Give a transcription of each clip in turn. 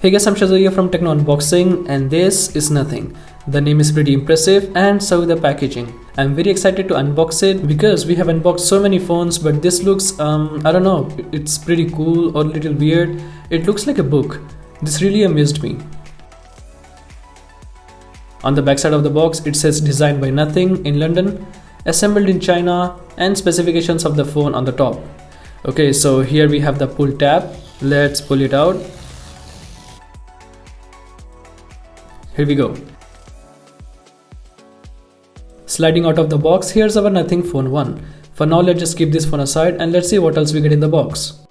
Hey guys, I'm Shazia from Techno Unboxing, and this is nothing. The name is pretty impressive, and so the packaging. I'm very excited to unbox it because we have unboxed so many phones, but this looks, I don't know, it's pretty cool or a little weird. It looks like a book. This really amused me. On the back side of the box, it says designed by Nothing in London, assembled in China, and specifications of the phone on the top. Okay, so here we have the pull tab. Let's pull it out. Here we go. Sliding out of the box, here's our Nothing Phone 1. For now, let's just keep this phone aside and let's see what else we get in the box.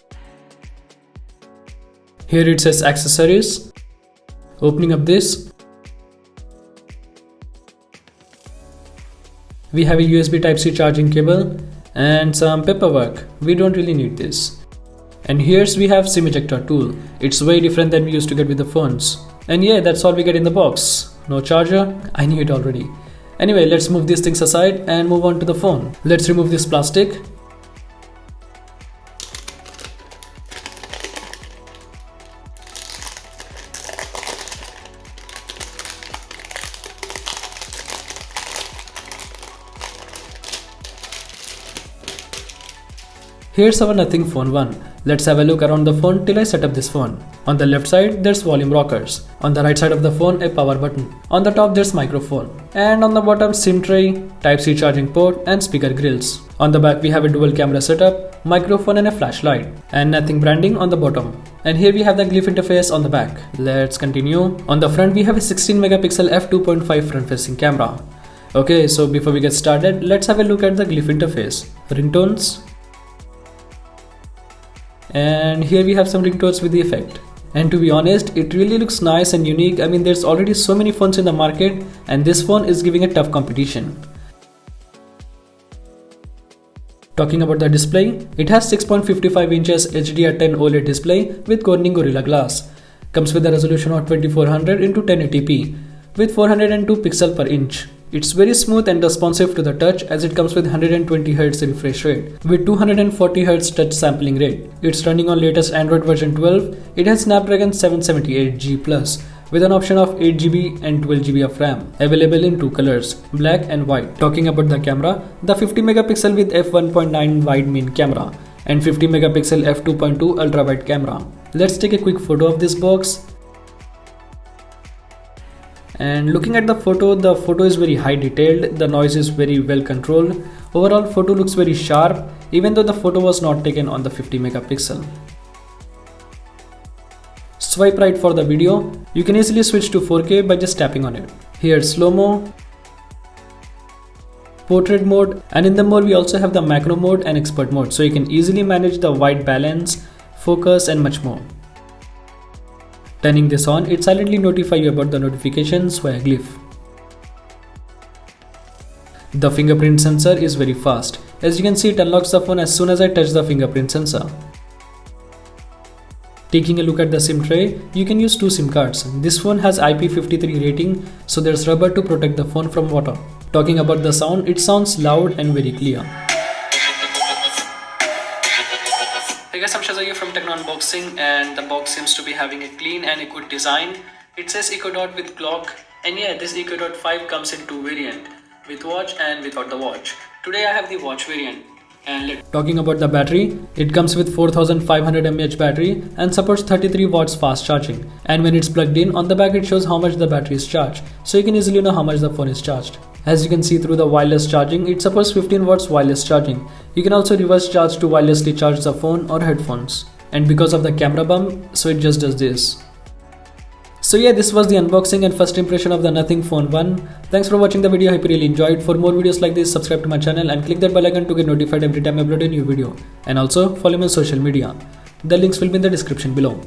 Here it says accessories. Opening up this, we have a USB Type-C charging cable and some paperwork. We don't really need this. And here's we have SIM ejector tool. It's way different than we used to get with the phones. And yeah, that's all we get in the box. No charger, I knew it already. Anyway, let's move these things aside and move on to the phone. Let's remove this plastic. Here's our Nothing Phone 1. Let's have a look around the phone till I set up this phone. On the left side, there's volume rockers. On the right side of the phone, a power button. On the top, there's microphone. And on the bottom, SIM tray, Type-C charging port, and speaker grills. On the back, we have a dual camera setup, microphone and a flashlight. And Nothing branding on the bottom. And here we have the Glyph Interface on the back. Let's continue. On the front, we have a 16 megapixel f2.5 front-facing camera. Okay, so before we get started, let's have a look at the Glyph Interface. Ringtones. And here we have some ringtones with the effect. And to be honest, it really looks nice and unique. I mean, there's already so many phones in the market and this phone is giving a tough competition. Talking about the display, it has 6.55 inches HDR10 OLED display with Corning Gorilla Glass. Comes with a resolution of 2400 x 1080p with 402 pixels per inch. It's very smooth and responsive to the touch as it comes with 120Hz refresh rate with 240Hz touch sampling rate. It's running on latest Android version 12. It has Snapdragon 778G+ with an option of 8GB and 12GB of RAM. Available in two colors, black and white. Talking about the camera, the 50 megapixel with f1.9 wide main camera and 50 megapixel f2.2 ultra wide camera. Let's take a quick photo of this box. And looking at the photo is very high detailed, the noise is very well controlled. Overall photo looks very sharp even though the photo was not taken on the 50 megapixel. Swipe right for the video. You can easily switch to 4K by just tapping on it. Here's slow-mo, portrait mode, and in the mode we also have the macro mode and expert mode, so you can easily manage the white balance, focus and much more. Turning this on, it silently notifies you about the notifications via Glyph. The fingerprint sensor is very fast. As you can see, it unlocks the phone as soon as I touch the fingerprint sensor. Taking a look at the SIM tray, you can use two SIM cards. This phone has IP53 rating, so there's rubber to protect the phone from water. Talking about the sound, it sounds loud and very clear. Hey guys, I'm Shazia from Techno Unboxing, and the box seems to be having a clean and a good design. It says EcoDot with clock, and yeah, this EcoDot 5 comes in two variants, with watch and without the watch. Today I have the watch variant. And talking about the battery, it comes with 4500 mAh battery and supports 33 watts fast charging. And when it's plugged in, on the back it shows how much the battery is charged, so you can easily know how much the phone is charged. As you can see through the wireless charging, it supports 15 watts wireless charging. You can also reverse charge to wirelessly charge the phone or headphones. And because of the camera bump, so it just does this. So yeah, this was the unboxing and first impression of the Nothing Phone 1. Thanks for watching the video, I hope you really enjoyed. For more videos like this, subscribe to my channel and click that bell icon to get notified every time I upload a new video. And also follow me on social media. The links will be in the description below.